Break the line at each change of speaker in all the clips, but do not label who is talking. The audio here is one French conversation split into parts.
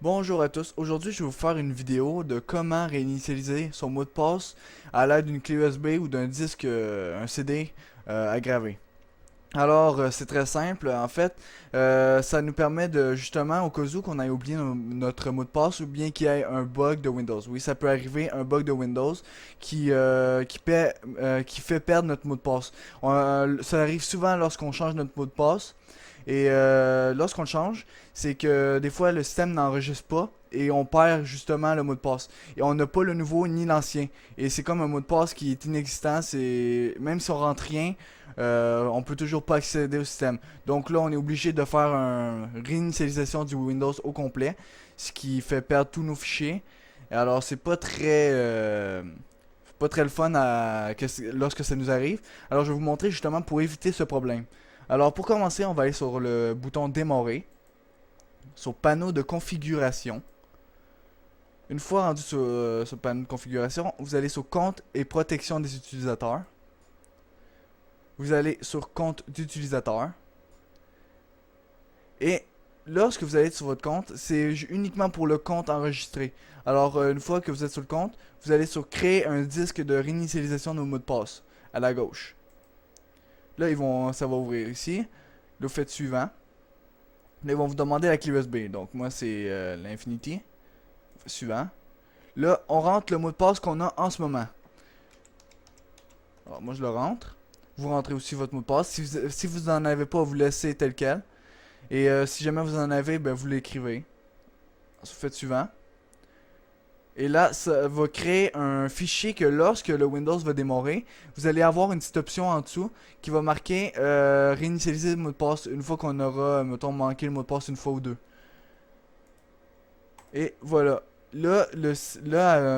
Bonjour à tous, aujourd'hui je vais vous faire une vidéo de comment réinitialiser son mot de passe à l'aide d'une clé USB ou d'un disque, un CD aggravé. Alors c'est très simple, en fait ça nous permet de justement au cas où qu'on ait oublié notre mot de passe ou bien qu'il y ait un bug de Windows. Oui, ça peut arriver, un bug de Windows qui fait perdre notre mot de passe. Ça arrive souvent lorsqu'on change notre mot de passe. Et lorsqu'on le change, c'est que des fois le système n'enregistre pas et on perd justement le mot de passe. Et on n'a pas le nouveau ni l'ancien. Et c'est comme un mot de passe qui est inexistant. C'est même si on rentre rien, on peut toujours pas accéder au système. Donc là, on est obligé de faire une réinitialisation du Windows au complet, ce qui fait perdre tous nos fichiers. Et alors c'est pas très le fun lorsque ça nous arrive. Alors je vais vous montrer justement pour éviter ce problème. Alors pour commencer, on va aller sur le bouton démarrer, sur panneau de configuration. Une fois rendu sur ce panneau de configuration, vous allez sur compte et protection des utilisateurs. Vous allez sur compte d'utilisateur. Et lorsque vous allez sur votre compte, c'est uniquement pour le compte enregistré. Alors une fois que vous êtes sur le compte, vous allez sur créer un disque de réinitialisation de mot de passe à la gauche. Là, ça va ouvrir ici. Là, vous faites suivant. Là, ils vont vous demander la clé USB. Donc, moi, c'est l'Infinity. Suivant. Là, on rentre le mot de passe qu'on a en ce moment. Alors, moi, je le rentre. Vous rentrez aussi votre mot de passe. Si vous en avez pas, vous laissez tel quel. Et si jamais vous en avez, ben, vous l'écrivez. Vous faites suivant. Et là, ça va créer un fichier que lorsque le Windows va démarrer, vous allez avoir une petite option en dessous qui va marquer réinitialiser le mot de passe une fois qu'on aura, mettons, manqué le mot de passe une fois ou deux. Et voilà. Là,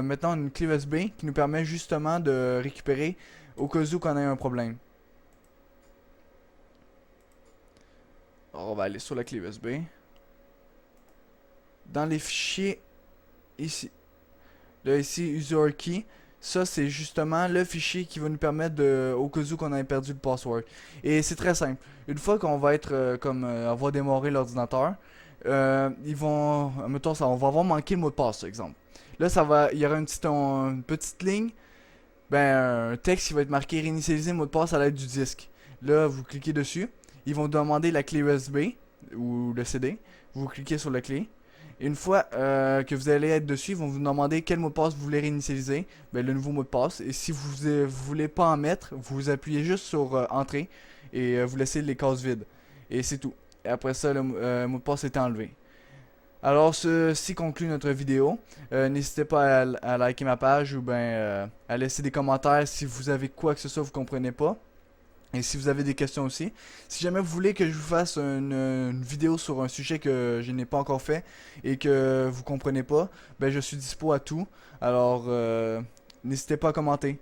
maintenant, une clé USB qui nous permet justement de récupérer au cas où qu'on ait un problème. Alors, on va aller sur la clé USB. Dans les fichiers, ici. Là, ici, user key. Ça, c'est justement le fichier qui va nous permettre de, au cas où qu'on ait perdu le password. Et c'est très simple. Une fois qu'on va être on va démarrer l'ordinateur, mettons ça, on va avoir manqué le mot de passe, par exemple. Là, il y aura une petite ligne, ben un texte qui va être marqué réinitialiser le mot de passe à l'aide du disque. Là, vous cliquez dessus. Ils vont demander la clé USB ou le CD. Vous cliquez sur la clé. Et une fois que vous allez être dessus, ils vont vous demander quel mot de passe vous voulez réinitialiser. Ben, le nouveau mot de passe. Et si vous voulez pas en mettre, vous appuyez juste sur Entrée et vous laissez les cases vides. Et c'est tout. Et après ça, le mot de passe est enlevé. Alors, ceci conclut notre vidéo. N'hésitez pas à liker ma page ou à laisser des commentaires si vous avez quoi que ce soit que vous comprenez pas. Et si vous avez des questions aussi. Si jamais vous voulez que je vous fasse une vidéo sur un sujet que je n'ai pas encore fait et que vous comprenez pas, ben je suis dispo à tout. Alors, n'hésitez pas à commenter.